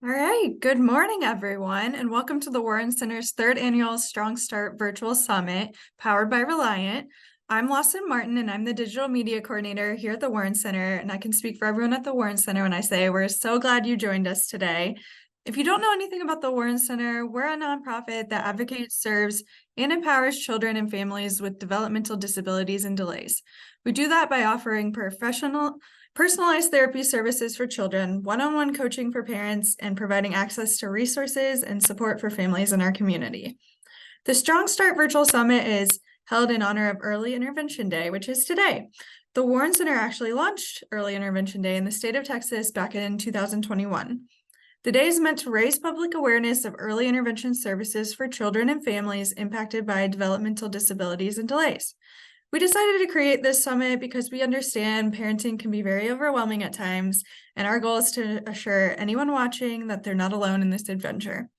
All right, good morning, everyone, and welcome to the Warren Center's third annual Strong Start Virtual Summit, powered by Reliant. I'm Lawson Martin, and I'm the digital media coordinator here at the Warren Center, and I can speak for everyone at the Warren Center when I say we're so glad you joined us today. If you don't know anything about the Warren Center, we're a nonprofit that advocates, serves, and empowers children and families with developmental disabilities and delays. We do that by offering personalized therapy services for children, one-on-one coaching for parents, and providing access to resources and support for families in our community. The Strong Start Virtual Summit is held in honor of Early Intervention Day, which is today. The Warren Center actually launched Early Intervention Day in the state of Texas back in 2021. The day is meant to raise public awareness of early intervention services for children and families impacted by developmental disabilities and delays. We decided to create this summit because we understand parenting can be very overwhelming at times, and our goal is to assure anyone watching that they're not alone in this adventure.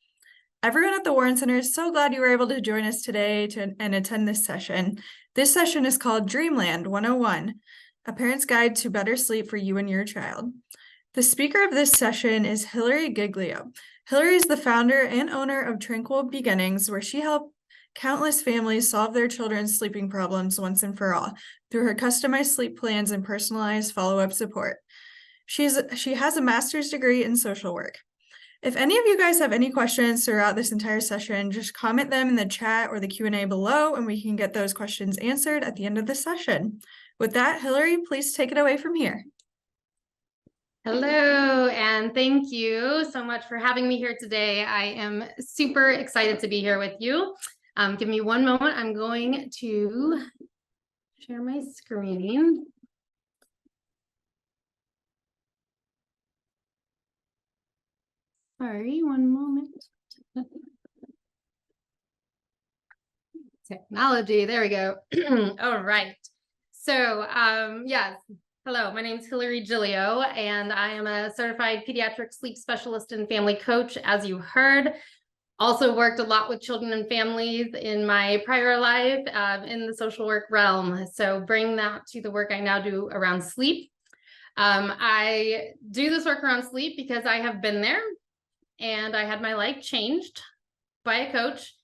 Everyone at the Warren Center is so glad you were able to join us today and attend this session. This session is called Dreamland 101, A Parent's Guide to Better Sleep for You and Your Child. The speaker of this session is Hilliary Giglio. Hilliary is the founder and owner of Tranquil Beginnings, where she helped countless families solve their children's sleeping problems once and for all through her customized sleep plans and personalized follow-up support. She has a master's degree in social work. If any of you guys have any questions throughout this entire session, just comment them in the chat or the Q&A below, and we can get those questions answered at the end of the session. With that, Hilliary, please take it away from here. Hello, and thank you so much for having me here today. I am super excited to be here with you. Give me one moment. I'm going to share my screen. Sorry, one moment. Technology, there we go. All right. So, yes. Hello, my name is Hilliary Giglio, and I am a certified pediatric sleep specialist and family coach, as you heard. Also worked a lot with children and families in my prior life in the social work realm. So bring that to the work I now do around sleep. I do this work around sleep because I have been there, and I had my life changed by a coach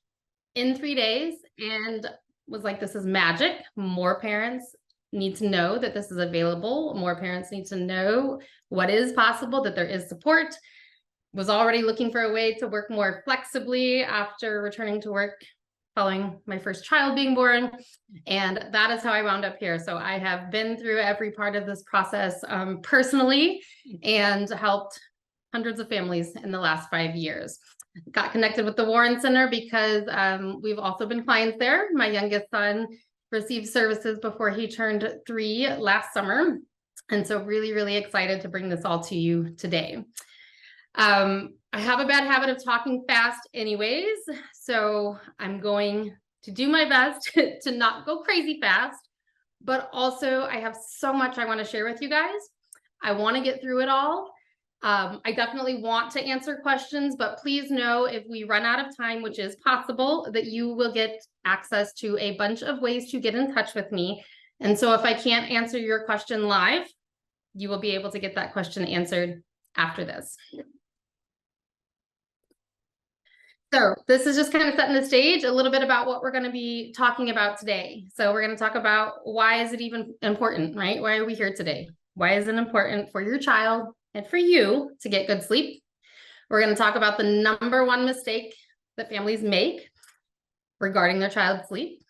in 3 days and was like, this is magic. More parents need to know that this is available. More parents need to know what is possible, that there is support. Was already looking for a way to work more flexibly after returning to work following my first child being born. And that is how I wound up here. So I have been through every part of this process personally and helped hundreds of families in the last 5 years. Got connected with the Warren Center because we've also been clients there. My youngest son received services before he turned 3 last summer. And so really, really excited to bring this all to you today. I have a bad habit of talking fast anyways, so I'm going to do my best to not go crazy fast, but also I have so much I want to share with you guys. I want to get through it all. I definitely want to answer questions, but please know if we run out of time, which is possible, that you will get access to a bunch of ways to get in touch with me. And so if I can't answer your question live, you will be able to get that question answered after this. So this is just kind of setting the stage, a little bit about what we're going to be talking about today. So we're going to talk about why is it even important, right? Why are we here today? Why is it important for your child and for you to get good sleep? We're going to talk about the number one mistake that families make regarding their child's sleep.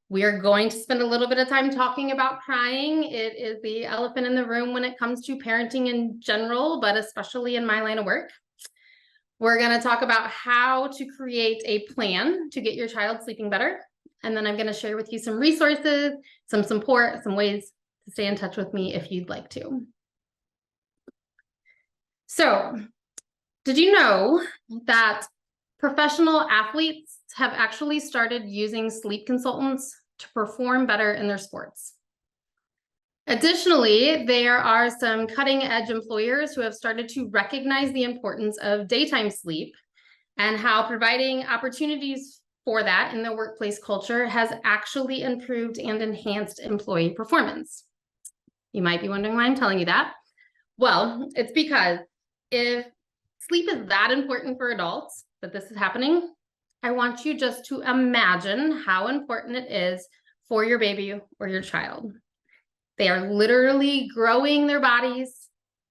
We are going to spend a little bit of time talking about crying. It is the elephant in the room when it comes to parenting in general, but especially in my line of work. We're going to talk about how to create a plan to get your child sleeping better. And then I'm going to share with you some resources, some support, some ways to stay in touch with me if you'd like to. So, did you know that professional athletes have actually started using sleep consultants to perform better in their sports? Additionally, there are some cutting-edge employers who have started to recognize the importance of daytime sleep and how providing opportunities for that in the workplace culture has actually improved and enhanced employee performance. You might be wondering why I'm telling you that. Well, it's because if sleep is that important for adults that this is happening, I want you just to imagine how important it is for your baby or your child. They are literally growing their bodies,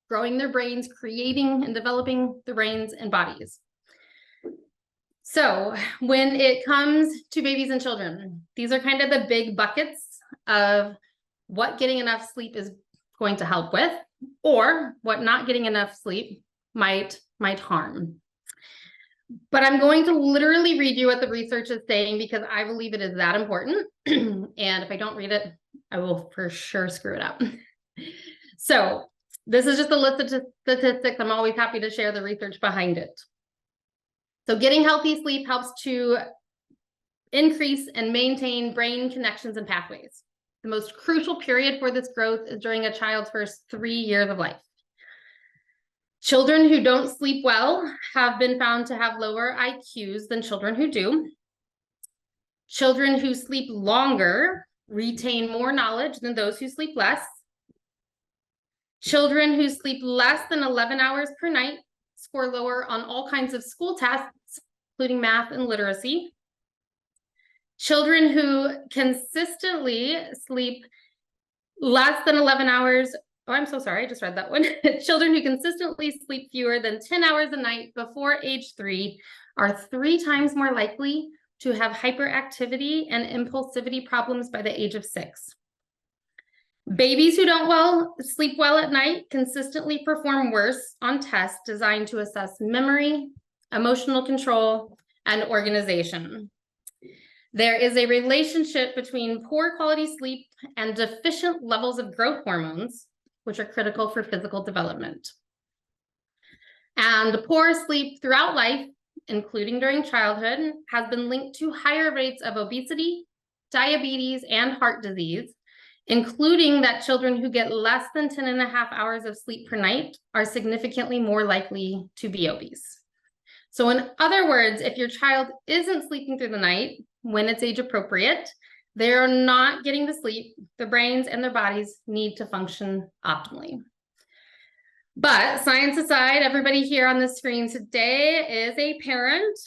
growing their brains, creating and developing the brains and bodies. So when it comes to babies and children, these are kind of the big buckets of what getting enough sleep is going to help with, or what not getting enough sleep might harm. But I'm going to literally read you what the research is saying because I believe it is that important. And if I don't read it, I will for sure screw it up. So this is just a list of statistics. I'm always happy to share the research behind it. So getting healthy sleep helps to increase and maintain brain connections and pathways. The most crucial period for this growth is during a child's first 3 years of life. Children who don't sleep well have been found to have lower IQs than children who do. Children who sleep longer retain more knowledge than those who sleep less. Children who sleep less than 11 hours per night score lower on all kinds of school tests, including math and literacy. Children who consistently sleep less than 11 hours, oh, I'm so sorry, I just read that one. Children who consistently sleep fewer than 10 hours a night before age 3 are 3 times more likely to have hyperactivity and impulsivity problems by the age of 6. Babies who don't sleep well at night consistently perform worse on tests designed to assess memory, emotional control, and organization. There is a relationship between poor quality sleep and deficient levels of growth hormones, which are critical for physical development. And poor sleep throughout life, including during childhood, has been linked to higher rates of obesity, diabetes, and heart disease, including that children who get less than 10.5 hours of sleep per night are significantly more likely to be obese. So in other words, if your child isn't sleeping through the night when it's age appropriate, they're not getting the sleep their brains and their bodies need to function optimally. But science aside, everybody here on the screen today is a parent.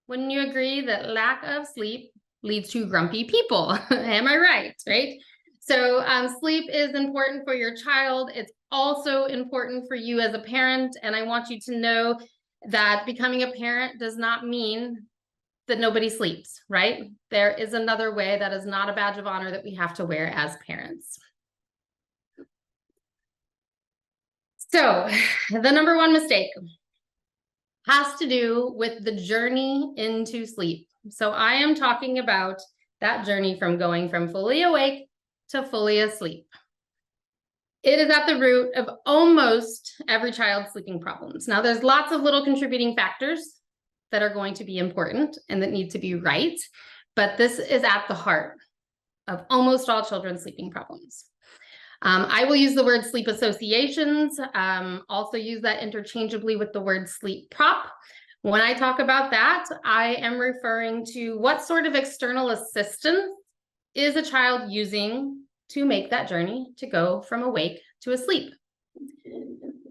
Wouldn't you agree that lack of sleep leads to grumpy people? Am I right? Right? So sleep is important for your child. It's also important for you as a parent. And I want you to know that becoming a parent does not mean that nobody sleeps, right? There is another way that is not a badge of honor that we have to wear as parents. So the number one mistake has to do with the journey into sleep. So I am talking about that journey from going from fully awake to fully asleep. It is at the root of almost every child's sleeping problems. Now, there's lots of little contributing factors that are going to be important and that need to be right, but this is at the heart of almost all children's sleeping problems. I will use the word sleep associations, also use that interchangeably with the word sleep prop. When I talk about that, I am referring to what sort of external assistance is a child using to make that journey to go from awake to asleep.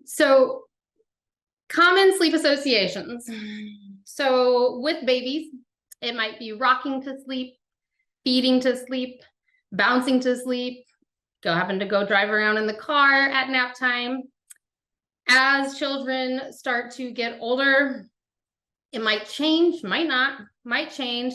So common sleep associations. So with babies, it might be rocking to sleep, feeding to sleep, bouncing to sleep, having to go drive around in the car at nap time. As children start to get older, it might change, might not, might change.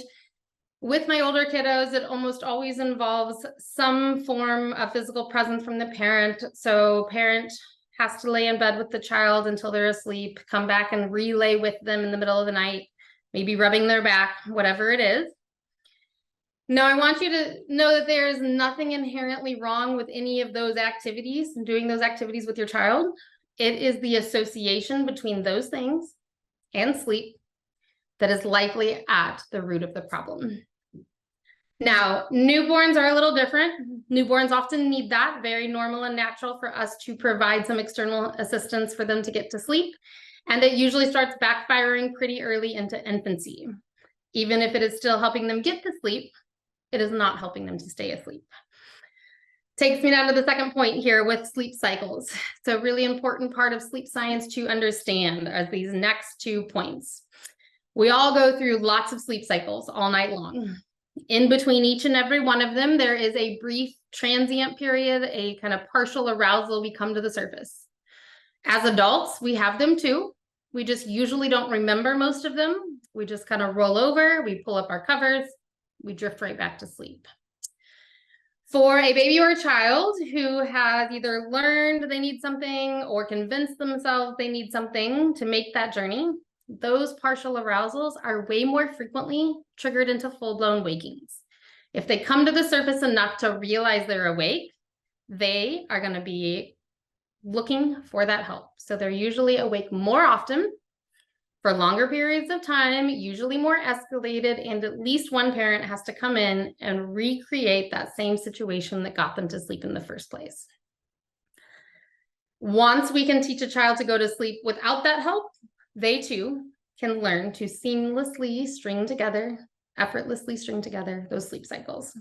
With my older kiddos, it almost always involves some form of physical presence from the parent. So parent has to lay in bed with the child until they're asleep, come back and relay with them in the middle of the night, maybe rubbing their back, whatever it is. Now, I want you to know that there is nothing inherently wrong with any of those activities, doing those activities with your child. It is the association between those things and sleep that is likely at the root of the problem. Now, newborns are a little different. Newborns often need that, very normal and natural for us to provide some external assistance for them to get to sleep. And it usually starts backfiring pretty early into infancy. Even if it is still helping them get to sleep, it is not helping them to stay asleep. Takes me down to the second point here with sleep cycles. So really important part of sleep science to understand are these next 2 points. We all go through lots of sleep cycles all night long. In between each and every one of them, there is a brief transient period, a kind of partial arousal. We come to the surface. As adults, we have them too. We just usually don't remember most of them. We just kind of roll over, we pull up our covers, we drift right back to sleep. For a baby or a child who has either learned they need something or convinced themselves they need something to make that journey, those partial arousals are way more frequently triggered into full-blown wakings. If they come to the surface enough to realize they're awake, they are going to be looking for that help. So they're usually awake more often for longer periods of time, usually more escalated, and at least one parent has to come in and recreate that same situation that got them to sleep in the first place. Once we can teach a child to go to sleep without that help, they too can learn to seamlessly string together, effortlessly string together those sleep cycles.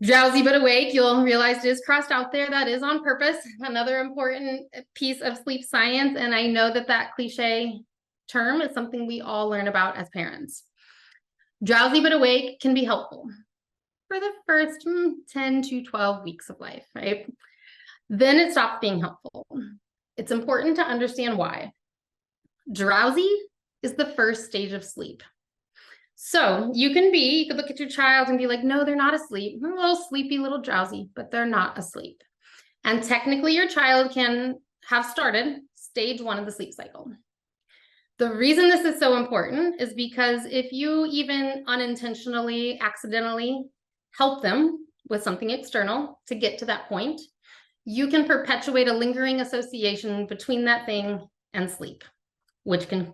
Drowsy but awake, you'll realize it is crossed out there. That is on purpose. Another important piece of sleep science. And I know that that cliche term is something we all learn about as parents. Drowsy but awake can be helpful for the first 10 to 12 weeks of life, right? Then it stops being helpful. It's important to understand why. Drowsy is the first stage of sleep. So you could look at your child and be like, no, they're not asleep. They're a little sleepy, little drowsy, but they're not asleep. And technically your child can have started stage 1 of the sleep cycle. The reason this is so important is because if you even unintentionally, accidentally help them with something external to get to that point, you can perpetuate a lingering association between that thing and sleep, which can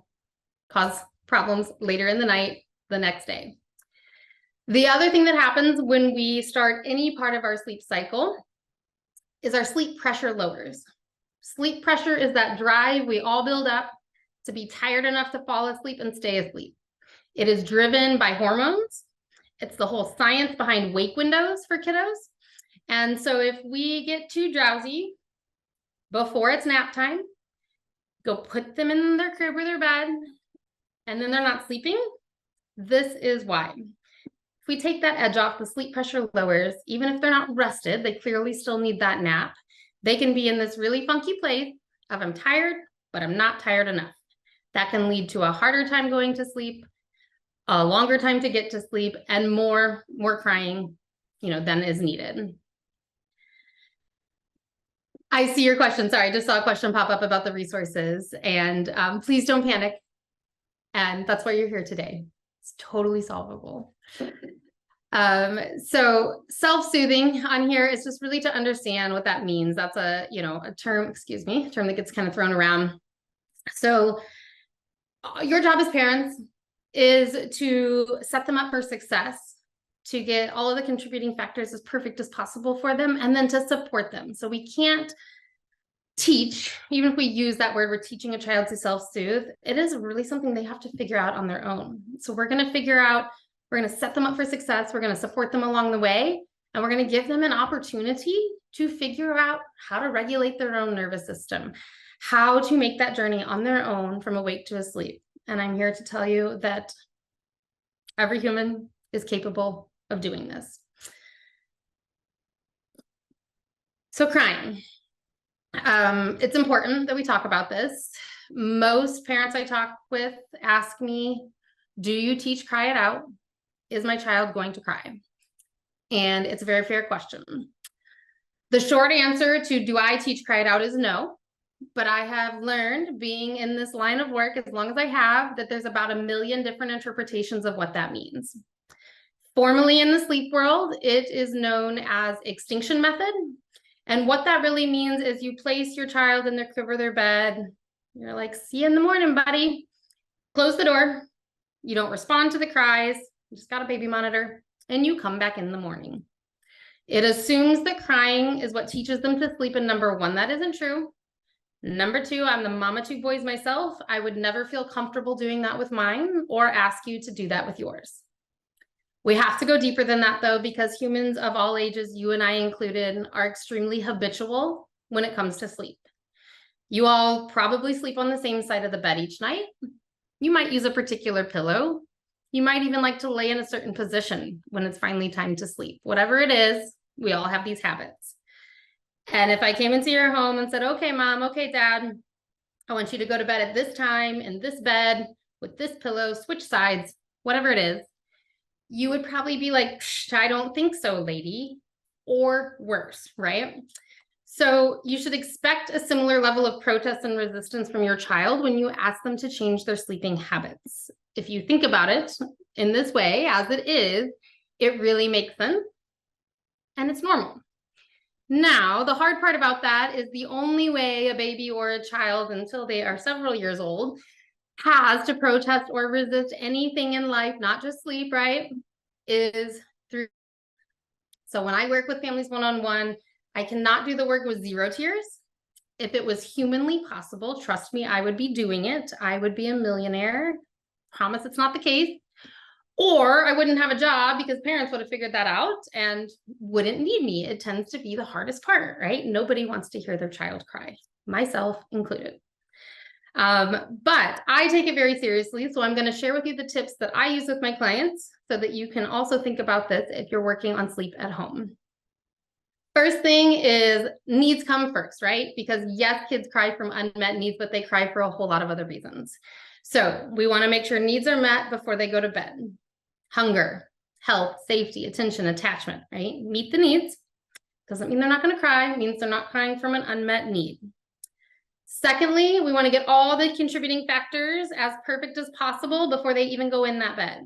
cause problems later in the night, the next day. The other thing that happens when we start any part of our sleep cycle is our sleep pressure lowers. Sleep pressure is that drive we all build up to be tired enough to fall asleep and stay asleep. It is driven by hormones. It's the whole science behind wake windows for kiddos. And so if we get too drowsy before it's nap time, go put them in their crib or their bed, and then they're not sleeping, this is why. If we take that edge off, the sleep pressure lowers. Even if they're not rested, they clearly still need that nap. They can be in this really funky place of I'm tired, but I'm not tired enough. That can lead to a harder time going to sleep, a longer time to get to sleep, and more crying, than is needed. I see your question. Sorry, I just saw a question pop up about the resources, and please don't panic. And that's why you're here today. It's totally solvable. So self-soothing on here is just really to understand what that means. That's a term that gets kind of thrown around. So your job as parents is to set them up for success, to get all of the contributing factors as perfect as possible for them, and then to support them. So we can't teach, even if we use that word, we're teaching a child to self-soothe. It is really something they have to figure out on their own. So we're going to set them up for success. We're going to support them along the way, and we're going to give them an opportunity to figure out how to regulate their own nervous system, how to make that journey on their own from awake to asleep. And I'm here to tell you that every human is capable of doing this. So crying. It's important that we talk about this. Most parents I talk with ask me, do you teach cry it out? Is my child going to cry? And it's a very fair question. The short answer to do I teach cry it out is no. But I have learned, being in this line of work as long as I have, that there's about 1 million different interpretations of what that means. Formally in the sleep world, it is known as extinction method. And what that really means is you place your child in their crib or their bed. You're like, see you in the morning, buddy. Close the door. You don't respond to the cries. You just got a baby monitor, and you come back in the morning. It assumes that crying is what teaches them to sleep. And number one, that isn't true. Number two, I'm the mama 2 boys myself. I would never feel comfortable doing that with mine or ask you to do that with yours. We have to go deeper than that though, because humans of all ages, you and I included, are extremely habitual when it comes to sleep. You all probably sleep on the same side of the bed each night. You might use a particular pillow. You might even like to lay in a certain position when it's finally time to sleep. Whatever it is, we all have these habits. And if I came into your home and said, okay, mom, okay, dad, I want you to go to bed at this time in this bed with this pillow, switch sides, whatever it is, you would probably be like, I don't think so, lady, or worse, right? So you should expect a similar level of protest and resistance from your child when you ask them to change their sleeping habits. If you think about it in this way, as it is, it really makes sense and it's normal. Now, the hard part about that is the only way a baby or a child, until they are several years old, has to protest or resist anything in life, not just sleep, right, is through. So when I work with families one-on-one, I cannot do the work with 0 tears. If it was humanly possible, trust me, I would be doing it. I would be a millionaire. Promise it's not the case. Or I wouldn't have a job because parents would have figured that out and wouldn't need me. It tends to be the hardest part, right? Nobody wants to hear their child cry, myself included. But I take it very seriously. So I'm going to share with you the tips that I use with my clients so that you can also think about this if you're working on sleep at home. First thing is needs come first, right? Because yes, kids cry from unmet needs, but they cry for a whole lot of other reasons. So we want to make sure needs are met before they go to bed. Hunger, health, safety, attention, attachment, right? Meet the needs. Doesn't mean they're not going to cry. It means they're not crying from an unmet need. Secondly, we want to get all the contributing factors as perfect as possible before they even go in that bed.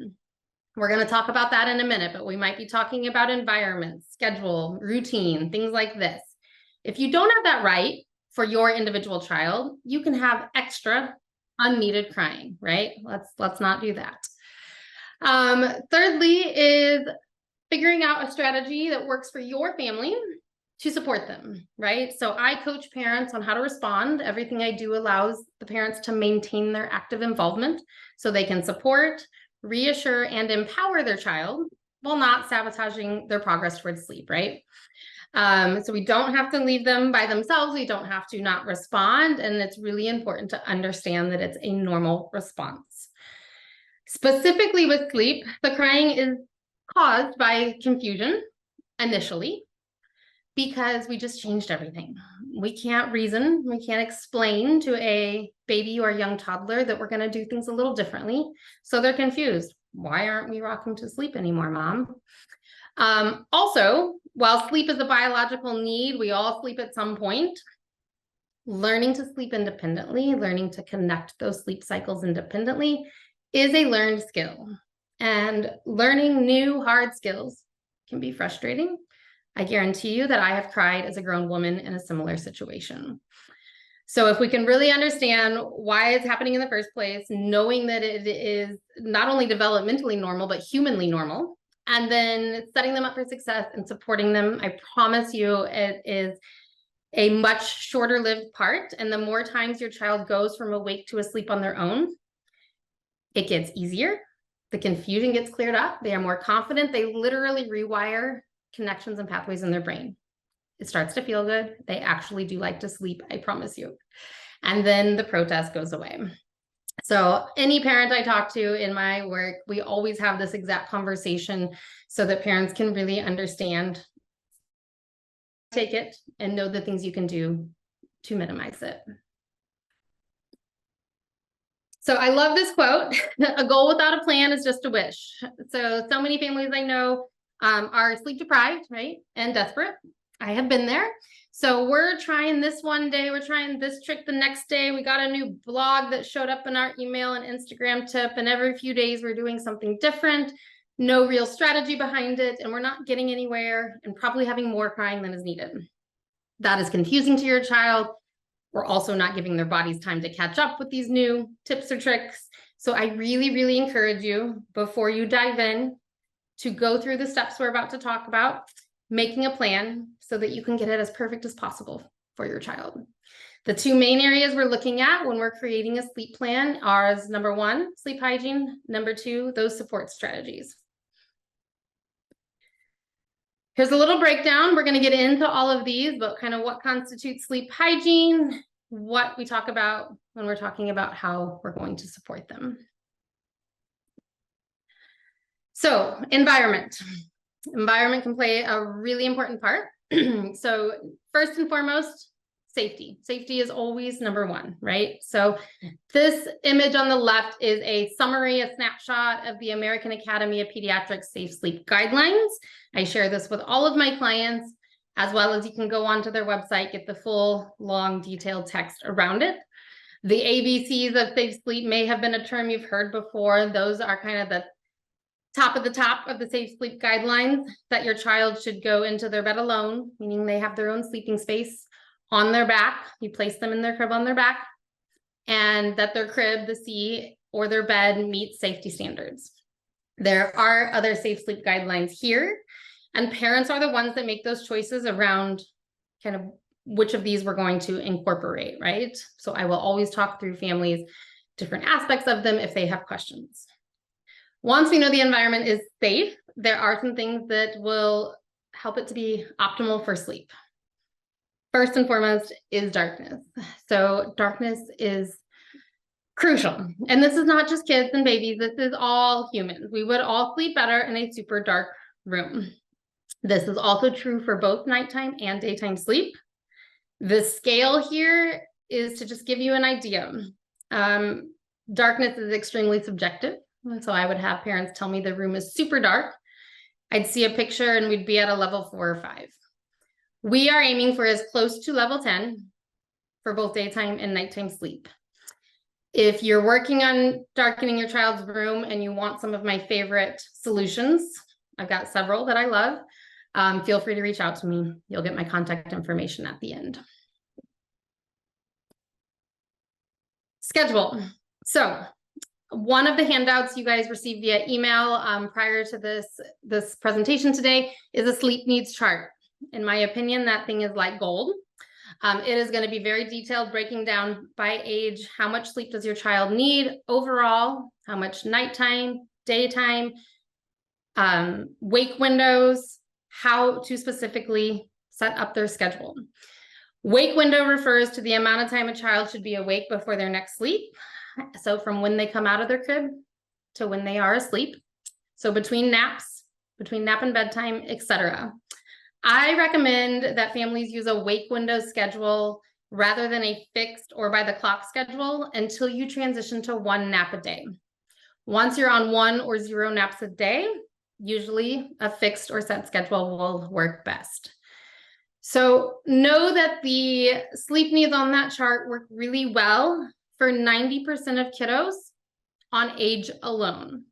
We're going to talk about that in a minute, but we might be talking about environment, schedule, routine, things like this. If you don't have that right for your individual child, you can have extra unneeded crying, right? Let's not do that. Thirdly is figuring out a strategy that works for your family to support them, right? So I coach parents on how to respond. Everything I do allows the parents to maintain their active involvement so they can support, reassure, and empower their child while not sabotaging their progress towards sleep, right? So we don't have to leave them by themselves. We don't have to not respond. And it's really important to understand that it's a normal response. Specifically with sleep, the crying is caused by confusion initially because we just changed everything. We can't reason, we can't explain to a baby or young toddler that we're going to do things a little differently. So they're confused. Why aren't we rocking to sleep anymore, mom? Also, while sleep is a biological need, we all sleep at some point. Learning to sleep independently, learning to connect those sleep cycles independently is a learned skill. And learning new hard skills can be frustrating. I guarantee you that I have cried as a grown woman in a similar situation. So if we can really understand why it's happening in the first place, knowing that it is not only developmentally normal, but humanly normal, and then setting them up for success and supporting them, I promise you it is a much shorter lived part. And the more times your child goes from awake to asleep on their own, it gets easier. The confusion gets cleared up. They are more confident. They literally rewire connections and pathways in their brain. It starts to feel good. They actually do like to sleep, I promise you. And then the protest goes away. So any parent I talk to in my work, we always have this exact conversation so that parents can really understand, take it, and know the things you can do to minimize it. So I love this quote, a goal without a plan is just a wish. So many families I know are sleep deprived, right? And desperate. I have been there. So we're trying this one day, we're trying this trick the next day. We got a new blog that showed up in our email and Instagram tip, and every few days we're doing something different, no real strategy behind it, and we're not getting anywhere and probably having more crying than is needed. That is confusing to your child. We're also not giving their bodies time to catch up with these new tips or tricks. So I really, really encourage you before you dive in to go through the steps we're about to talk about, making a plan so that you can get it as perfect as possible for your child. The two main areas we're looking at when we're creating a sleep plan are, number one, sleep hygiene. Number two, those support strategies. Here's a little breakdown. We're going to get into all of these, but kind of what constitutes sleep hygiene, what we talk about when we're talking about how we're going to support them. So, environment. Environment can play a really important part. So, first and foremost, safety. Safety is always number one, right? So, this image on the left is a summary, a snapshot of the American Academy of Pediatrics Safe Sleep Guidelines. I share this with all of my clients, as well as you can go onto their website, get the full, long, detailed text around it. The ABCs of safe sleep may have been a term you've heard before. Those are kind of the top of the safe sleep guidelines, that your child should go into their bed alone, meaning they have their own sleeping space, on their back. You place them in their crib on their back, and that their crib, the seat, or their bed meets safety standards. There are other safe sleep guidelines here, and parents are the ones that make those choices around kind of which of these we're going to incorporate, right? So I will always talk through families, different aspects of them if they have questions. Once we know the environment is safe, there are some things that will help it to be optimal for sleep. First and foremost is darkness. So darkness is crucial. And this is not just kids and babies, this is all humans. We would all sleep better in a super dark room. This is also true for both nighttime and daytime sleep. The scale here is to just give you an idea. Darkness is extremely subjective. So I would have parents tell me the room is super dark. I'd see a picture and we'd be at a level 4 or 5. We are aiming for as close to level 10 for both daytime and nighttime sleep. If you're working on darkening your child's room and you want some of my favorite solutions, I've got several that I love, feel free to reach out to me. You'll get my contact information at the end. Schedule. So one of the handouts you guys received via email prior to this presentation today is a sleep needs chart. In my opinion, that thing is like gold. It is going to be very detailed, breaking down by age, how much sleep does your child need overall, how much nighttime, daytime, wake windows, how to specifically set up their schedule. Wake window refers to the amount of time a child should be awake before their next sleep. So from when they come out of their crib to when they are asleep. So between naps, between nap and bedtime, etc. I recommend that families use a wake window schedule rather than a fixed or by the clock schedule until you transition to 1 nap a day. Once you're on 1 or 0 naps a day, usually a fixed or set schedule will work best. So know that the sleep needs on that chart work really well for 90% of kiddos on age alone.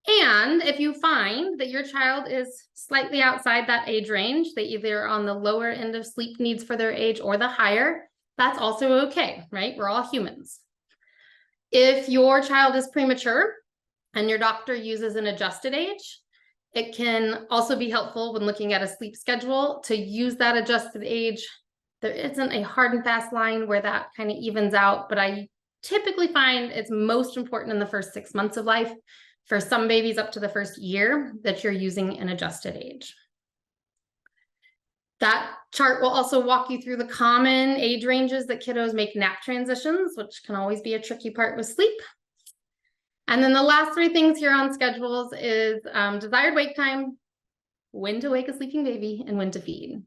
And if you find that your child is slightly outside that age range, they either are on the lower end of sleep needs for their age or the higher, that's also okay, right? We're all humans. If your child is premature and your doctor uses an adjusted age, it can also be helpful when looking at a sleep schedule to use that adjusted age. There isn't a hard and fast line where that kind of evens out, but I typically find it's most important in the first 6 months of life. For some babies up to the first year that you're using an adjusted age. That chart will also walk you through the common age ranges that kiddos make nap transitions, which can always be a tricky part with sleep. And then the last 3 things here on schedules is desired wake time, when to wake a sleeping baby, and when to feed.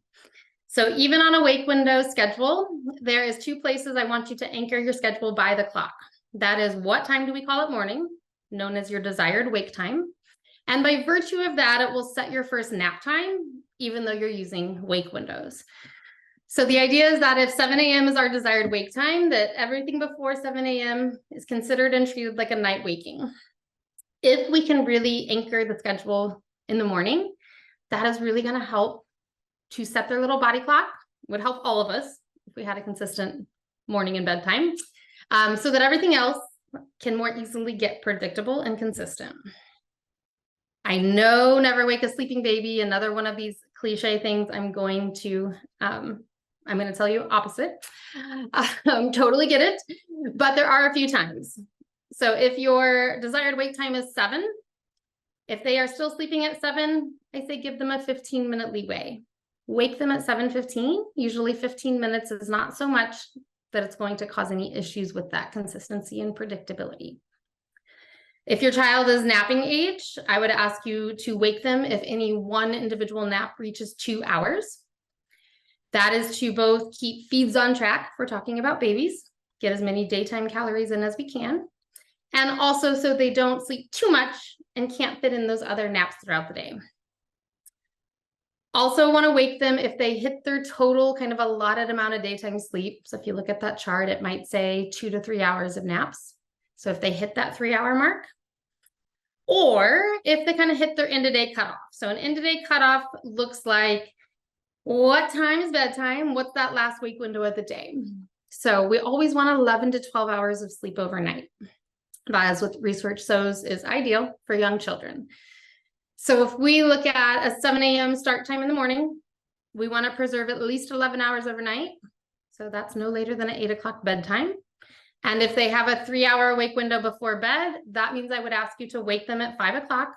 So even on a wake window schedule, there is 2 places I want you to anchor your schedule by the clock. That is, what time do we call it morning, known as your desired wake time. And by virtue of that, it will set your first nap time, even though you're using wake windows. So the idea is that if 7 a.m. is our desired wake time, that everything before 7 a.m. is considered and treated like a night waking. If we can really anchor the schedule in the morning, that is really going to help to set their little body clock. It would help all of us if we had a consistent morning and bedtime, so that everything else can more easily get predictable and consistent. I know never wake a sleeping baby, another one of these cliche things. I'm going to tell you opposite. Totally get it, but there are a few times. So if your desired wake time is 7, If they are still sleeping at 7, I say give them a 15-minute leeway. Wake them at 7:15. Usually 15 minutes is not so much that it's going to cause any issues with that consistency and predictability. If your child is napping age, I would ask you to wake them if any one individual nap reaches 2 hours. That is to both keep feeds on track, if we're talking about babies, get as many daytime calories in as we can, and also so they don't sleep too much and can't fit in those other naps throughout the day. Also want to wake them if they hit their total kind of allotted amount of daytime sleep. So if you look at that chart, it might say 2 to 3 hours of naps. So if they hit that 3-hour mark, or if they kind of hit their end-of-day cutoff. So an end-of-day cutoff looks like, what time is bedtime? What's that last wake window of the day? So we always want 11 to 12 hours of sleep overnight. That is what research shows is ideal for young children. So if we look at a 7 a.m. start time in the morning, we want to preserve at least 11 hours overnight. So that's no later than an 8 o'clock bedtime. And if they have a 3-hour awake window before bed, that means I would ask you to wake them at 5 o'clock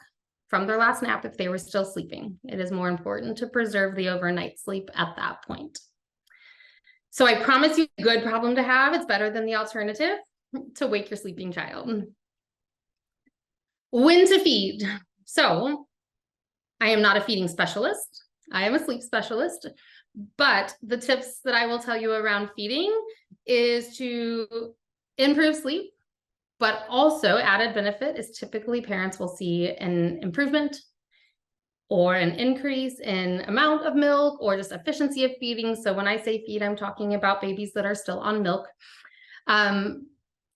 from their last nap if they were still sleeping. It is more important to preserve the overnight sleep at that point. So I promise you, a good problem to have. It's better than the alternative, to wake your sleeping child. When to feed. So I am not a feeding specialist. I am a sleep specialist. But the tips that I will tell you around feeding is to improve sleep, but also added benefit is typically parents will see an improvement or an increase in amount of milk or just efficiency of feeding. So when I say feed, I'm talking about babies that are still on milk.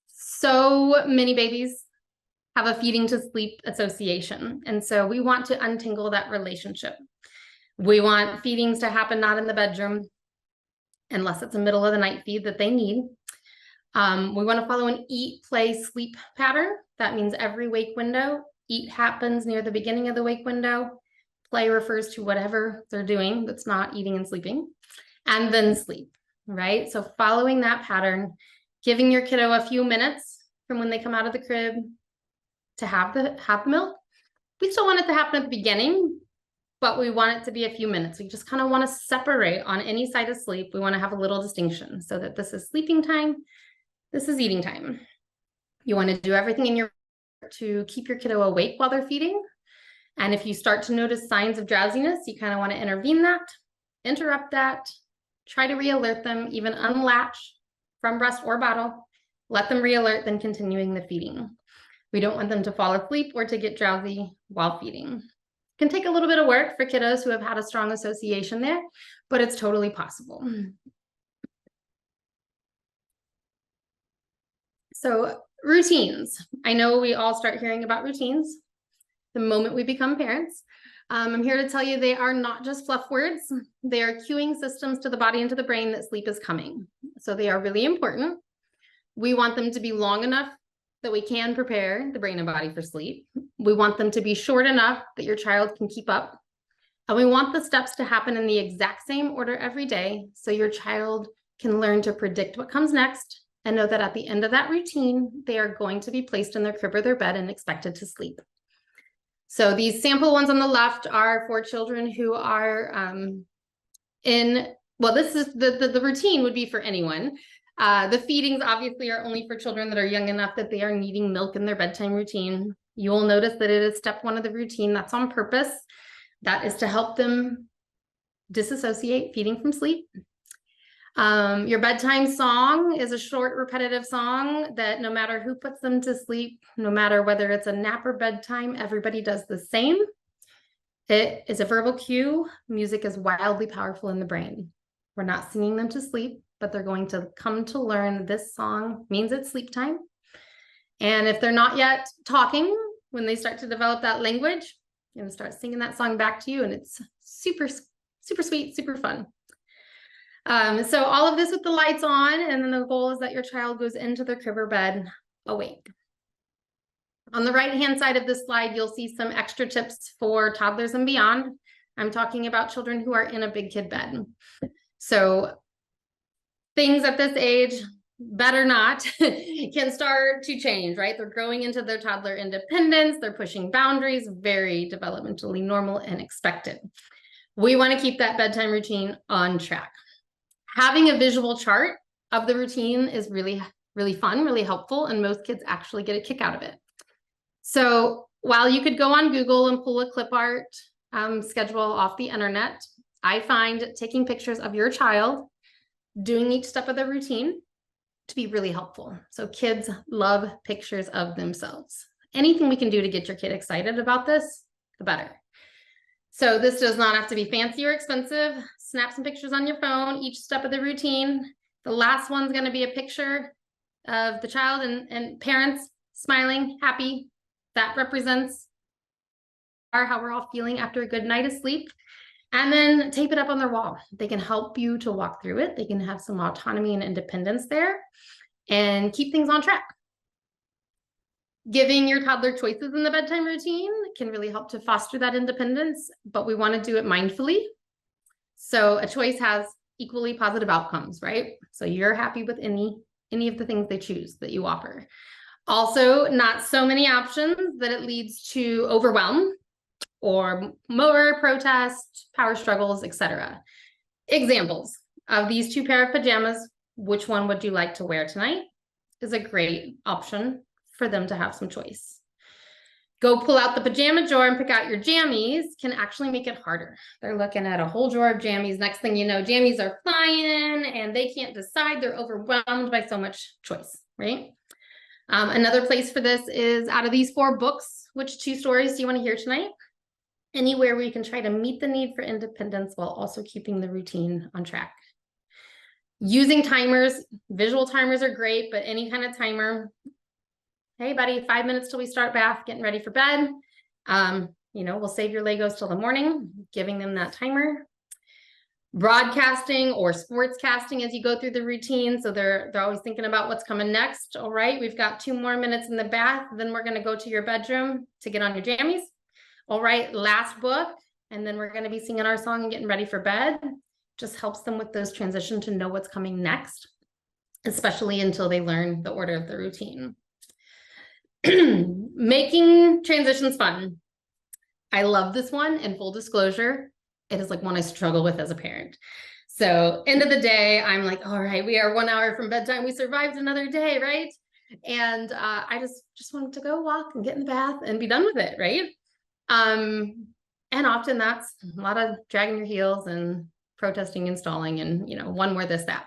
So many babies have a feeding to sleep association. And so we want to untangle that relationship. We want feedings to happen not in the bedroom, unless it's a middle of the night feed that they need. We want to follow an eat, play, sleep pattern. That means every wake window, eat happens near the beginning of the wake window. Play refers to whatever they're doing that's not eating and sleeping, and then sleep, right? So following that pattern, giving your kiddo a few minutes from when they come out of the crib to have the milk. We still want it to happen at the beginning, but we want it to be a few minutes. We just kind of want to separate on any side of sleep. We want to have a little distinction so that this is sleeping time, this is eating time. You want to do everything in your to keep your kiddo awake while they're feeding. And if you start to notice signs of drowsiness, you kind of want to intervene that, interrupt that, try to re-alert them, even unlatch from breast or bottle, let them re-alert, then continuing the feeding. We don't want them to fall asleep or to get drowsy while feeding. It can take a little bit of work for kiddos who have had a strong association there, but it's totally possible. So routines. I know we all start hearing about routines the moment we become parents. I'm here to tell you they are not just fluff words. They are cueing systems to the body and to the brain that sleep is coming. So they are really important. We want them to be long enough that we can prepare the brain and body for sleep. We want them to be short enough that your child can keep up. And we want the steps to happen in the exact same order every day so your child can learn to predict what comes next and know that at the end of that routine, they are going to be placed in their crib or their bed and expected to sleep. So these sample ones on the left are for children who are this is the routine would be for anyone. The feedings obviously are only for children that are young enough that they are needing milk in their bedtime routine. You will notice that it is step 1 of the routine. That's on purpose. That is to help them disassociate feeding from sleep. Your bedtime song is a short, repetitive song that no matter who puts them to sleep, no matter whether it's a nap or bedtime, everybody does the same. It is a verbal cue. Music is wildly powerful in the brain. We're not singing them to sleep, but they're going to come to learn this song means it's sleep time. And if they're not yet talking, when they start to develop that language, you're going to start singing that song back to you, and it's super, super sweet, super fun. So all of this with the lights on, and then the goal is that your child goes into their crib or bed awake. On the right-hand side of this slide, you'll see some extra tips for toddlers and beyond. I'm talking about children who are in a big kid bed. So things at this age, better not, can start to change, right? They're growing into their toddler independence. They're pushing boundaries, very developmentally normal and expected. We want to keep that bedtime routine on track. Having a visual chart of the routine is really, really fun, really helpful, and most kids actually get a kick out of it. So while you could go on Google and pull a clip art schedule off the internet, I find taking pictures of your child doing each step of the routine to be really helpful. So kids love pictures of themselves. Anything we can do to get your kid excited about this, the better. So this does not have to be fancy or expensive. Snap some pictures on your phone, each step of the routine. The last one's going to be a picture of the child and parents smiling, happy. That represents how we're all feeling after a good night of sleep. And then tape it up on their wall. They can help you to walk through it. They can have some autonomy and independence there and keep things on track. Giving your toddler choices in the bedtime routine can really help to foster that independence, but we want to do it mindfully. So a choice has equally positive outcomes, right? So you're happy with any of the things they choose that you offer. Also, not so many options that it leads to overwhelm or motor protest, power struggles, etc. Examples of these two pair of pajamas, which one would you like to wear tonight, is a great option for them to have some choice. Go pull out the pajama drawer and pick out your jammies can actually make it harder. They're looking at a whole drawer of jammies. Next thing you know, jammies are flying and they can't decide. They're overwhelmed by so much choice, right? Another place for this is out of these 4 books, which 2 stories do you want to hear tonight? Anywhere where you can try to meet the need for independence while also keeping the routine on track. Using timers, visual timers are great, but any kind of timer. Hey, buddy, 5 minutes till we start bath, getting ready for bed. We'll save your Legos till the morning, giving them that timer. Broadcasting or sports casting as you go through the routine. So they're always thinking about what's coming next. All right, we've got 2 more minutes in the bath. Then we're going to go to your bedroom to get on your jammies. All right, last book. And then we're going to be singing our song and getting ready for bed. Just helps them with those transitions to know what's coming next, especially until they learn the order of the routine. Making transitions fun. I love this one, and full disclosure, it is like one I struggle with as a parent. So end of the day, I'm like, all right, we are 1 hour from bedtime. We survived another day, right? And I just wanted to go walk and get in the bath and be done with it, right? And often that's a lot of dragging your heels and protesting and stalling and, one more this, that.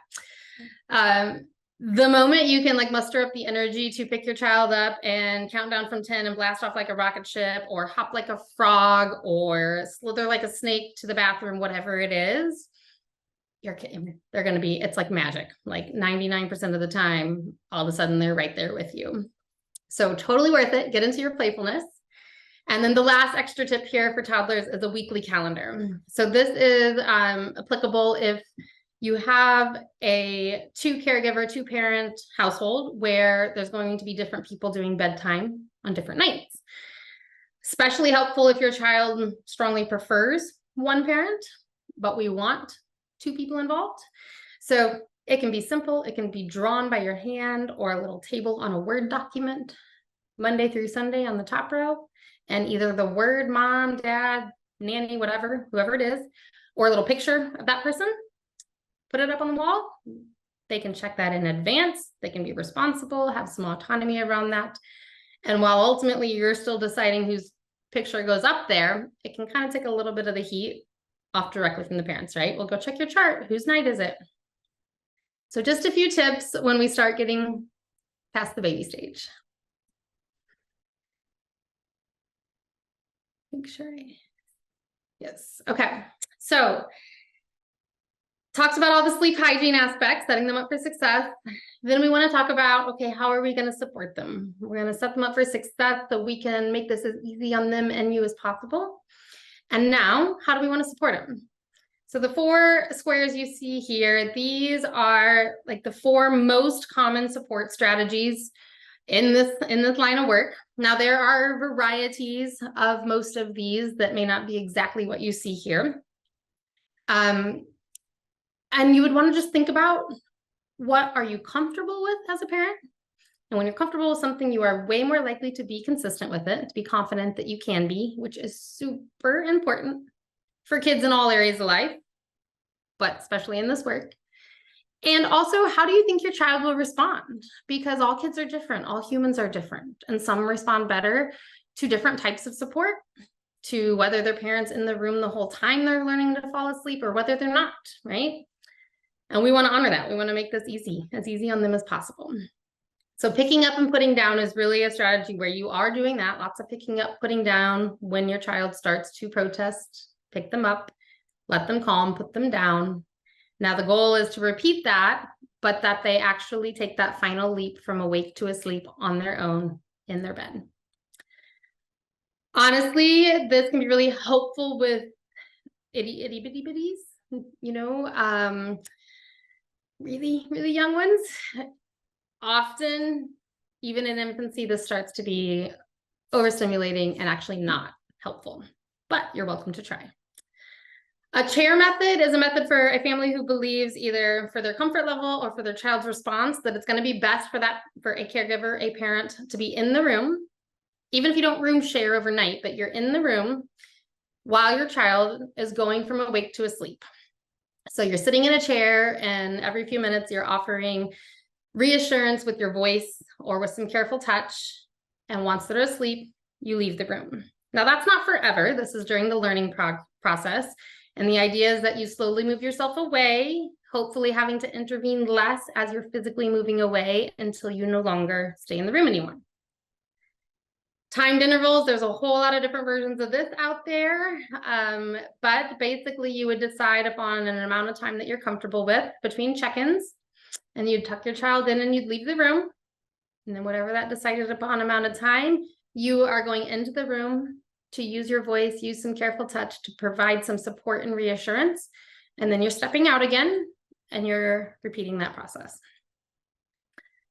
The moment you can muster up the energy to pick your child up and count down from 10 and blast off like a rocket ship or hop like a frog or slither like a snake to the bathroom, whatever it is, they're going to be, it's like magic. Like 99% of the time, all of a sudden they're right there with you. So totally worth it. Get into your playfulness. And then the last extra tip here for toddlers is a weekly calendar. So this is applicable if you have a 2-caregiver, 2-parent household where there's going to be different people doing bedtime on different nights. Especially helpful if your child strongly prefers 1 parent, but we want 2 people involved. So it can be simple. It can be drawn by your hand or a little table on a Word document, Monday through Sunday on the top row. And either the word mom, dad, nanny, whatever, whoever it is, or a little picture of that person, put it up on the wall. They can check that in advance. They can be responsible, have some autonomy around that. And while ultimately you're still deciding whose picture goes up there, it can kind of take a little bit of the heat off directly from the parents, right? Well, go check your chart. Whose night is it? So just a few tips when we start getting past the baby stage. Make sure. Yes. Okay. So talked about all the sleep hygiene aspects, setting them up for success. Then we want to talk about, okay, how are we going to support them? We're going to set them up for success so we can make this as easy on them and you as possible. And now, how do we want to support them? So the 4 squares you see here, these are like the 4 most common support strategies in this line of work. Now, there are varieties of most of these that may not be exactly what you see here. And you would want to just think about What are you comfortable with as a parent? And when you're comfortable with something, you are way more likely to be consistent with it, to be confident that you can be, which is super important for kids in all areas of life, but especially in this work. And also, how do you think your child will respond? Because all kids are different, all humans are different, and some respond better to different types of support, to whether their parents in the room the whole time they're learning to fall asleep or whether they're not, right? And we want to honor that. We want to make this as easy on them as possible. So picking up and putting down is really a strategy where you are doing that, lots of picking up, putting down. When your child starts to protest, pick them up, let them calm, put them down. Now the goal is to repeat that, but that they actually take that final leap from awake to asleep on their own in their bed. Honestly, this can be really helpful with itty bitty bitties, really, really young ones. Often, even in infancy, this starts to be overstimulating and actually not helpful, but you're welcome to try. A chair method is a method for a family who believes either for their comfort level or for their child's response that it's going to be best for a caregiver, a parent, to be in the room, even if you don't room share overnight, but you're in the room while your child is going from awake to asleep. So you're sitting in a chair, and every few minutes you're offering reassurance with your voice or with some careful touch. And once they're asleep, you leave the room. Now, that's not forever. This is during the learning process. And the idea is that you slowly move yourself away, hopefully having to intervene less as you're physically moving away until you no longer stay in the room anymore. Timed intervals, there's a whole lot of different versions of this out there, but basically you would decide upon an amount of time that you're comfortable with between check-ins, and you'd tuck your child in and you'd leave the room. And then whatever that decided upon amount of time, you are going into the room to use your voice, use some careful touch to provide some support and reassurance. And then you're stepping out again and you're repeating that process.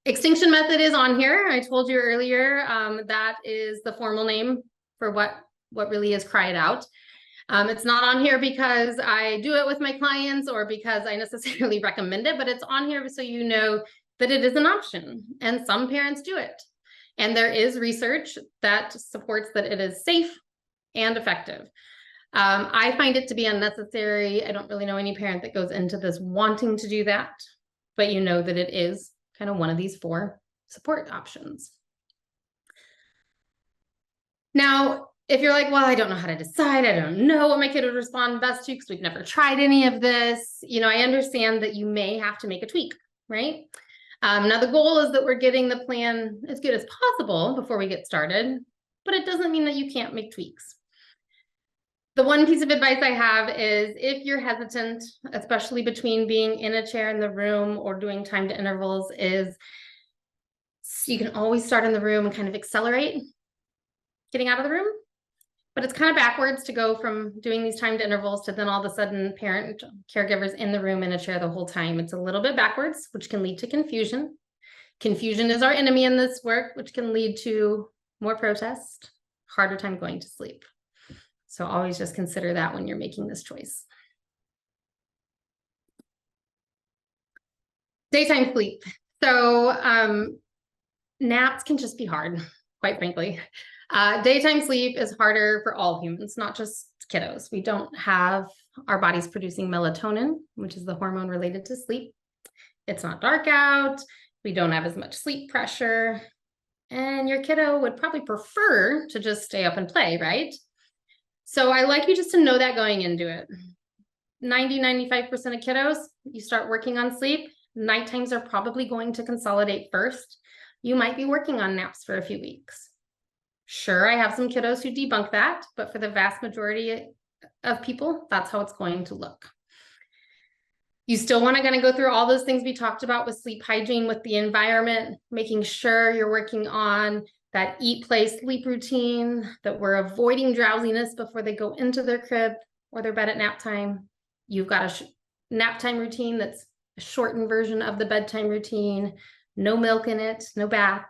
Extinction method is on here. I told you earlier, that is the formal name for what really is cry it out. It's not on here because I do it with my clients or because I necessarily recommend it, but it's on here so you know that it is an option and some parents do it. And there is research that supports that it is safe and effective. I find it to be unnecessary. I don't really know any parent that goes into this wanting to do that, but you know that it is kind of one of these 4 support options. Now, if you're like, well, I don't know how to decide, I don't know what my kid would respond best to because we've never tried any of this, I understand that you may have to make a tweak, right? Now, the goal is that we're getting the plan as good as possible before we get started, but it doesn't mean that you can't make tweaks. The one piece of advice I have is if you're hesitant, especially between being in a chair in the room or doing timed intervals, is you can always start in the room and kind of accelerate getting out of the room. But it's kind of backwards to go from doing these timed intervals to then all of a sudden parent caregivers in the room in a chair the whole time. It's a little bit backwards, which can lead to confusion. Confusion is our enemy in this work, which can lead to more protest, harder time going to sleep. So always just consider that when you're making this choice. Daytime sleep. So naps can just be hard, quite frankly. Daytime sleep is harder for all humans, not just kiddos. We don't have our bodies producing melatonin, which is the hormone related to sleep. It's not dark out. We don't have as much sleep pressure. And your kiddo would probably prefer to just stay up and play, right? So I like you just to know that going into it. 90-95% of kiddos, you start working on sleep, night times are probably going to consolidate first. You might be working on naps for a few weeks. Sure, I have some kiddos who debunk that, but for the vast majority of people, that's how it's going to look. You still want to go through all those things we talked about with sleep hygiene, with the environment, making sure you're working on that eat, play, sleep routine, that we're avoiding drowsiness before they go into their crib or their bed at nap time. You've got a nap time routine that's a shortened version of the bedtime routine, no milk in it, no bath,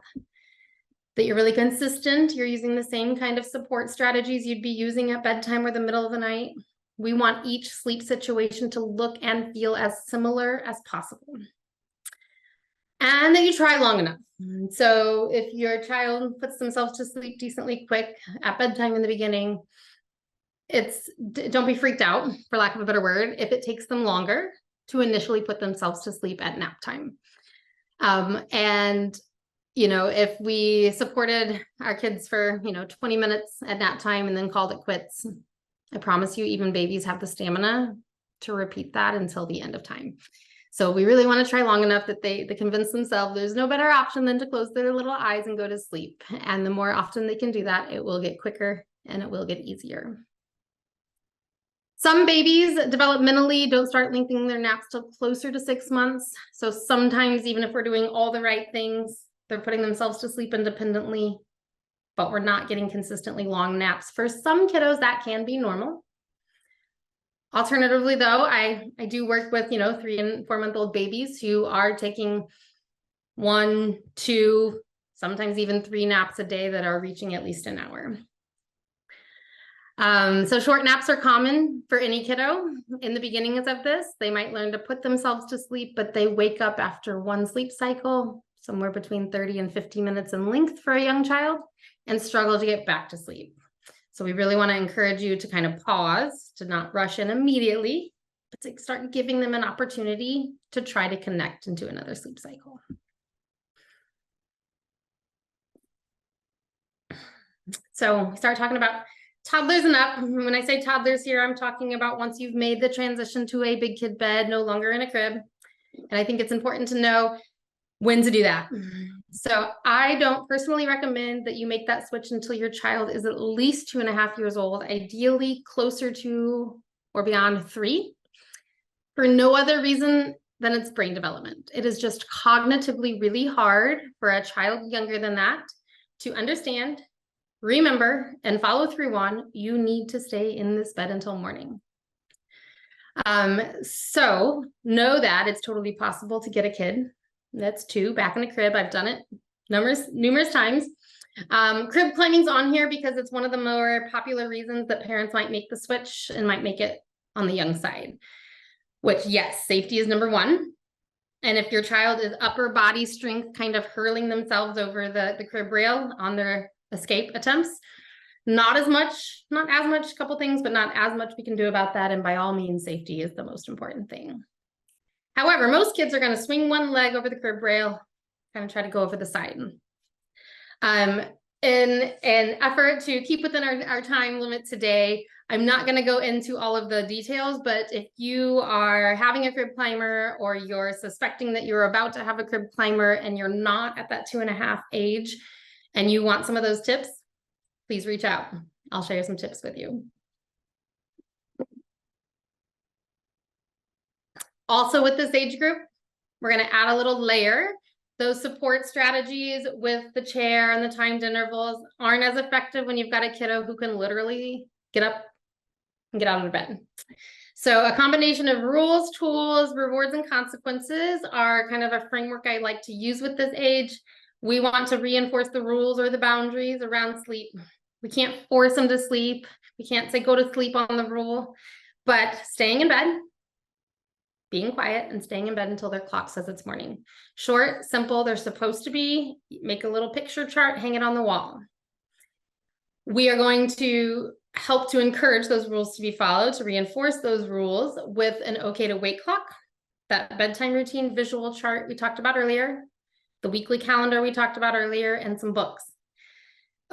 that you're really consistent. You're using the same kind of support strategies you'd be using at bedtime or the middle of the night. We want each sleep situation to look and feel as similar as possible. and that you try long enough. So if your child puts themselves to sleep decently quick at bedtime in the beginning, don't be freaked out, for lack of a better word, if it takes them longer to initially put themselves to sleep at nap time. And if we supported our kids for 20 minutes at nap time and then called it quits, I promise you, even babies have the stamina to repeat that until the end of time. So we really want to try long enough that they convince themselves there's no better option than to close their little eyes and go to sleep. And the more often they can do that, it will get quicker and it will get easier. Some babies developmentally don't start lengthening their naps till closer to 6 months. So sometimes, even if we're doing all the right things, they're putting themselves to sleep independently, but we're not getting consistently long naps. For some kiddos, that can be normal. Alternatively, though, I do work with 3 and 4 month old babies who are taking 1, 2, sometimes even 3 naps a day that are reaching at least an hour. So short naps are common for any kiddo. In the beginnings of this, they might learn to put themselves to sleep, but they wake up after one sleep cycle, somewhere between 30 and 50 minutes in length for a young child, and struggle to get back to sleep. So we really want to encourage you to kind of pause, to not rush in immediately, but to start giving them an opportunity to try to connect into another sleep cycle. So we start talking about toddlers and up. When I say toddlers here, I'm talking about once you've made the transition to a big kid bed, no longer in a crib. And I think it's important to know when to do that. So I don't personally recommend that you make that switch until your child is at least 2.5 years old, ideally closer to or beyond 3, for no other reason than its brain development. It is just cognitively really hard for a child younger than that to understand, remember, and follow through on, you need to stay in this bed until morning. So know that it's totally possible to get a kid that's 2 back in a crib. I've done it numerous times. Crib climbing's on here because it's one of the more popular reasons that parents might make the switch and might make it on the young side, which, yes, safety is number 1. And if your child is upper body strength kind of hurling themselves over the crib rail on their escape attempts, not as much, a couple things, but not as much we can do about that. And by all means, safety is the most important thing. However, most kids are going to swing one leg over the crib rail, kind of try to go over the side. In an effort to keep within our time limit today, I'm not going to go into all of the details, but if you are having a crib climber or you're suspecting that you're about to have a crib climber and you're not at that 2.5 age and you want some of those tips, please reach out. I'll share some tips with you. Also with this age group, we're going to add a little layer. Those support strategies with the chair and the timed intervals aren't as effective when you've got a kiddo who can literally get up and get out of their bed. So a combination of rules, tools, rewards, and consequences are kind of a framework I like to use with this age. We want to reinforce the rules or the boundaries around sleep. We can't force them to sleep. We can't say go to sleep on the rule, but staying in bed, being quiet, and staying in bed until their clock says it's morning. Short, simple, they're supposed to be. Make a little picture chart, hang it on the wall. We are going to help to encourage those rules to be followed, to reinforce those rules with an okay to wake clock, that bedtime routine visual chart we talked about earlier, the weekly calendar we talked about earlier, and some books.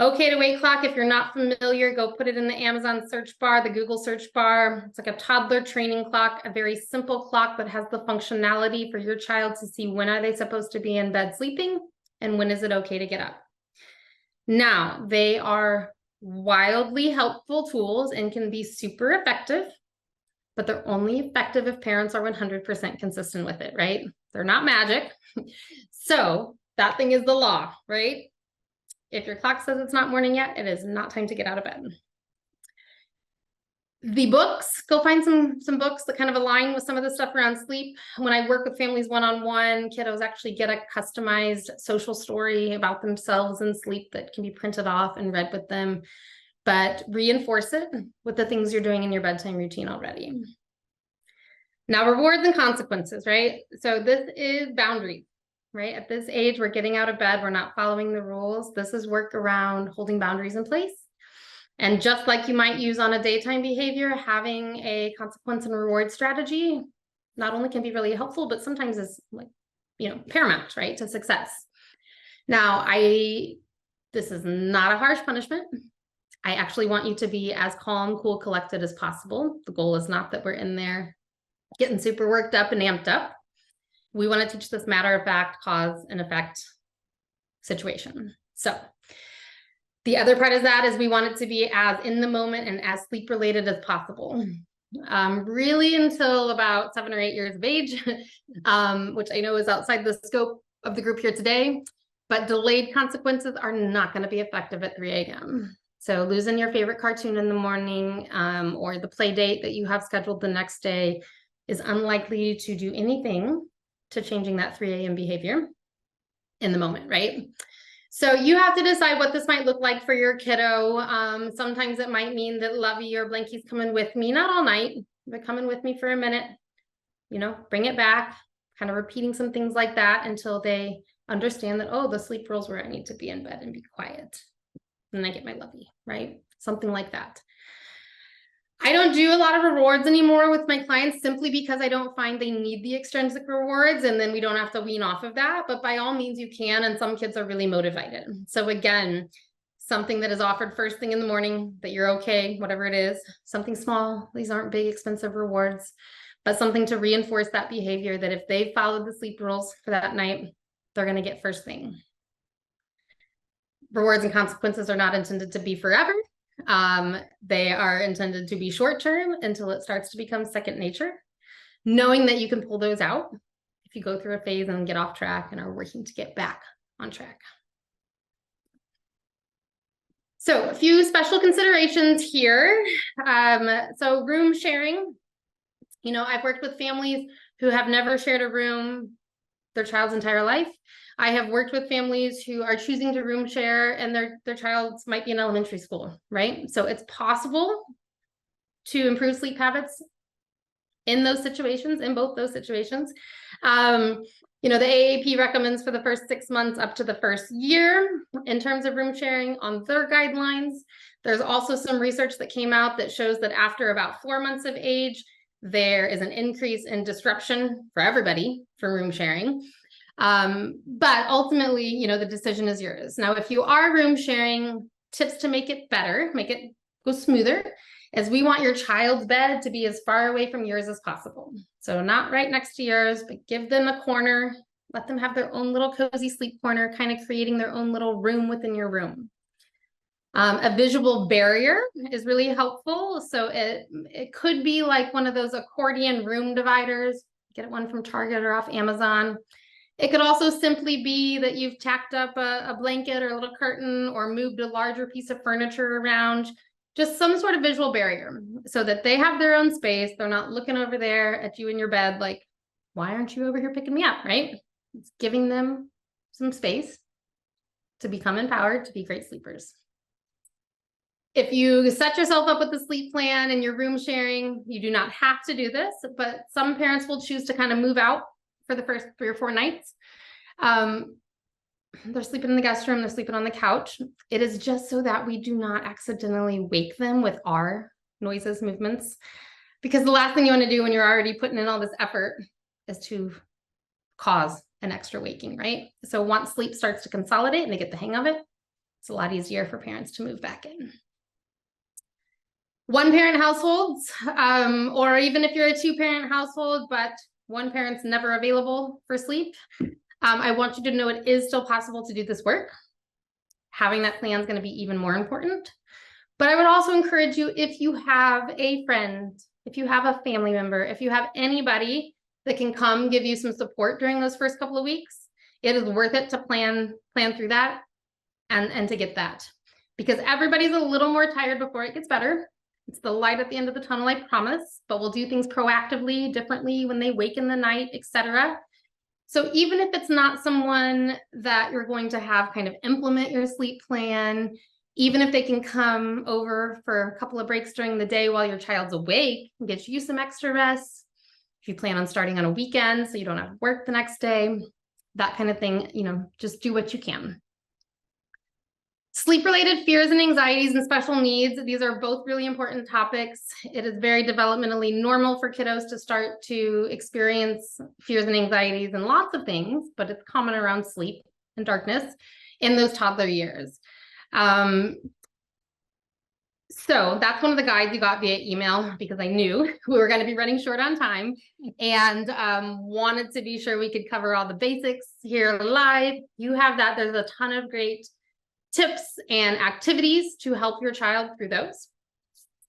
Okay to wake clock, if you're not familiar, go put it in the Amazon search bar, the Google search bar. It's like a toddler training clock, a very simple clock that has the functionality for your child to see when are they supposed to be in bed sleeping and when is it okay to get up. Now, they are wildly helpful tools and can be super effective, but they're only effective if parents are 100% consistent with it, right? They're not magic. So that thing is the law, right? If your clock says it's not morning yet, it is not time to get out of bed. The books, go find some books that kind of align with some of the stuff around sleep. When I work with families one-on-one, kiddos actually get a customized social story about themselves and sleep that can be printed off and read with them, but reinforce it with the things you're doing in your bedtime routine already. Now, rewards and consequences, right? So this is boundaries. right? At this age, we're getting out of bed, we're not following the rules. This is work around holding boundaries in place. And just like you might use on a daytime behavior, having a consequence and reward strategy not only can be really helpful, but sometimes is like, paramount, right, to success. Now, this is not a harsh punishment. I actually want you to be as calm, cool, collected as possible. The goal is not that we're in there getting super worked up and amped up. We want to teach this matter of fact, cause and effect situation. So the other part of that is we want it to be as in the moment and as sleep related as possible. Really until about 7 or 8 years of age, which I know is outside the scope of the group here today, but delayed consequences are not going to be effective at 3 a.m. So losing your favorite cartoon in the morning, or the play date that you have scheduled the next day is unlikely to do anything to changing that 3 a.m. behavior in the moment, right? So you have to decide what this might look like for your kiddo. Sometimes it might mean that Lovey or Blanky's coming with me, not all night, but coming with me for a minute, bring it back, kind of repeating some things like that until they understand that, oh, the sleep rules where I need to be in bed and be quiet. And then I get my Lovey, right? Something like that. I don't do a lot of rewards anymore with my clients simply because I don't find they need the extrinsic rewards, and then we don't have to wean off of that. But by all means, you can, and some kids are really motivated. So again, something that is offered first thing in the morning that you're okay, whatever it is, something small. These aren't big, expensive rewards, but something to reinforce that behavior that if they followed the sleep rules for that night, they're going to get first thing. Rewards and consequences are not intended to be forever. They are intended to be short-term until it starts to become second nature, knowing that you can pull those out if you go through a phase and get off track and are working to get back on track. So a few special considerations here. So room sharing, I've worked with families who have never shared a room their child's entire life. I have worked with families who are choosing to room share and their child might be in elementary school, right? So it's possible to improve sleep habits in those situations, in both those situations. The AAP recommends for the first 6 months up to the first year in terms of room sharing on their guidelines. There's also some research that came out that shows that after about 4 months of age, there is an increase in disruption for everybody for room sharing. But ultimately, the decision is yours. Now, if you are room sharing, tips to make it better, make it go smoother, is we want your child's bed to be as far away from yours as possible. So not right next to yours, but give them a corner, let them have their own little cozy sleep corner, kind of creating their own little room within your room. A visual barrier is really helpful. So it could be like one of those accordion room dividers. Get one from Target or off Amazon. It could also simply be that you've tacked up a blanket or a little curtain or moved a larger piece of furniture around, just some sort of visual barrier so that they have their own space. They're not looking over there at you in your bed like, why aren't you over here picking me up, right? It's giving them some space to become empowered to be great sleepers. If you set yourself up with a sleep plan and you're room sharing, you do not have to do this, but some parents will choose to kind of move out for the first 3 or 4 nights. They're sleeping in the guest room, they're sleeping on the couch. It is just so that we do not accidentally wake them with our noises, movements, because the last thing you want to do when you're already putting in all this effort is to cause an extra waking, right? So once sleep starts to consolidate and they get the hang of it, it's a lot easier for parents to move back in. One parent households, or even if you're a 2-parent household, but one parent's never available for sleep, I want you to know it is still possible to do this work. Having that plan is going to be even more important. But I would also encourage you, if you have a friend, if you have a family member, if you have anybody that can come give you some support during those first couple of weeks, it is worth it to plan through that and to get that. Because everybody's a little more tired before it gets better. It's the light at the end of the tunnel, I promise, but we'll do things proactively, differently when they wake in the night, etc. So even if it's not someone that you're going to have kind of implement your sleep plan, even if they can come over for a couple of breaks during the day while your child's awake and get you some extra rest, if you plan on starting on a weekend so you don't have to work the next day, that kind of thing, just do what you can. Sleep-related fears and anxieties and special needs. These are both really important topics. It is very developmentally normal for kiddos to start to experience fears and anxieties and lots of things, but it's common around sleep and darkness in those toddler years. So that's one of the guides you got via email because I knew we were going to be running short on time and wanted to be sure we could cover all the basics here live. You have that. There's a ton of great tips and activities to help your child through those.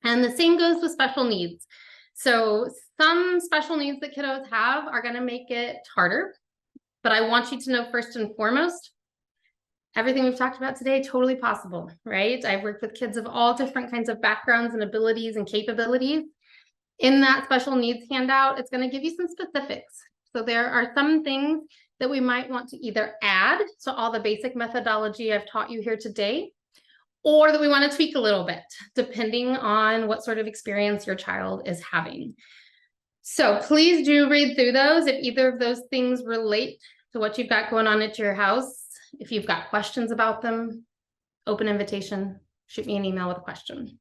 And the same goes with special needs. So some special needs that kiddos have are going to make it harder, but I want you to know first and foremost, everything we've talked about today, totally possible, right? I've worked with kids of all different kinds of backgrounds and abilities and capabilities. In that special needs handout, it's going to give you some specifics. So there are some things that we might want to either add to all the basic methodology I've taught you here today, or that we want to tweak a little bit, depending on what sort of experience your child is having. So please do read through those. If either of those things relate to what you've got going on at your house, if you've got questions about them, open invitation, shoot me an email with a question.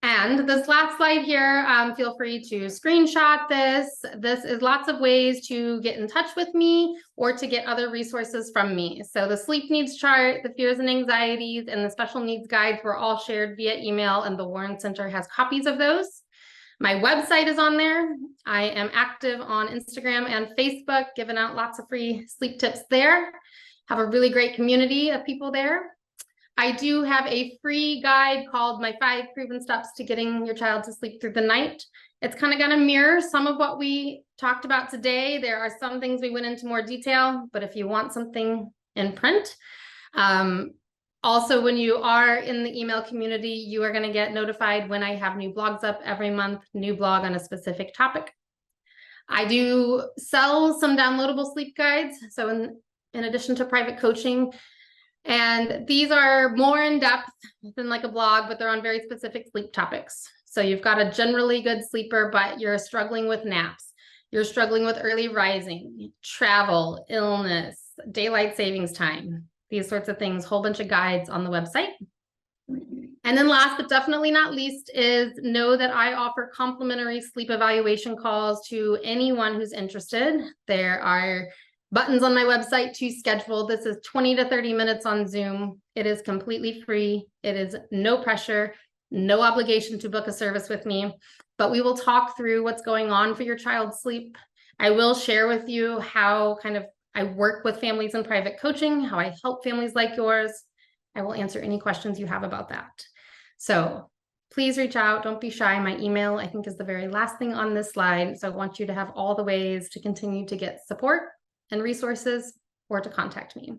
And this last slide here, feel free to screenshot this. This is lots of ways to get in touch with me or to get other resources from me. So the sleep needs chart, the fears and anxieties, and the special needs guides were all shared via email, and the Warren Center has copies of those. My website is on there. I am active on Instagram and Facebook, giving out lots of free sleep tips there. Have a really great community of people there. I do have a free guide called My 5 Proven Steps to Getting Your Child to Sleep Through the Night. It's kind of going to mirror some of what we talked about today. There are some things we went into more detail, but if you want something in print, also, when you are in the email community, you are going to get notified when I have new blogs up every month, new blog on a specific topic. I do sell some downloadable sleep guides. So in addition to private coaching, and these are more in depth than like a blog, but they're on very specific sleep topics. So you've got a generally good sleeper, but you're struggling with naps. You're struggling with early rising, travel, illness, daylight savings time, these sorts of things, whole bunch of guides on the website. And then last but definitely not least is know that I offer complimentary sleep evaluation calls to anyone who's interested. There are buttons on my website to schedule. This is 20 to 30 minutes on Zoom. It is completely free. It is no pressure, no obligation to book a service with me, but we will talk through what's going on for your child's sleep. I will share with you how I work with families in private coaching, how I help families like yours. I will answer any questions you have about that. So please reach out. Don't be shy. My email, I think, is the very last thing on this slide. So I want you to have all the ways to continue to get support and resources or to contact me.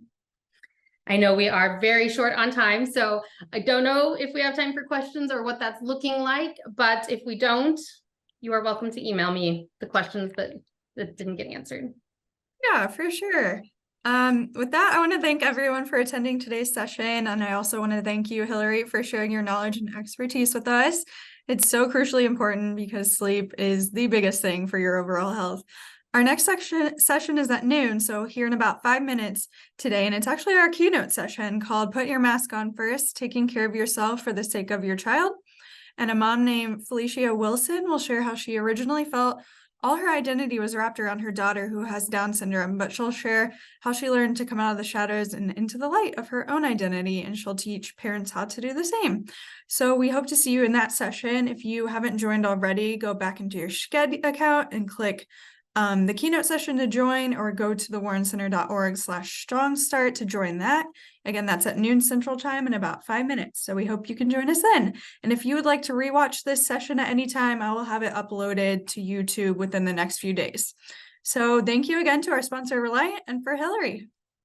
I know we are very short on time, so I don't know if we have time for questions or what that's looking like, but if we don't, you are welcome to email me the questions that didn't get answered. Yeah, for sure. With that, I want to thank everyone for attending today's session. And I also want to thank you, Hilliary, for sharing your knowledge and expertise with us. It's so crucially important because sleep is the biggest thing for your overall health. Our next session is at noon, so here in about 5 minutes today, and it's actually our keynote session called Put Your Mask On First, Taking Care of Yourself for the Sake of Your Child. And a mom named Felicia Wilson will share how she originally felt all her identity was wrapped around her daughter who has Down syndrome, but she'll share how she learned to come out of the shadows and into the light of her own identity, and she'll teach parents how to do the same. So we hope to see you in that session. If you haven't joined already, go back into your Sched account and click the keynote session to join, or go to thewarrencenter.org/strongstart to join that. Again, that's at noon Central Time in about 5 minutes. So we hope you can join us then. And if you would like to rewatch this session at any time, I will have it uploaded to YouTube within the next few days. So thank you again to our sponsor, Reliant, and for Hilliary.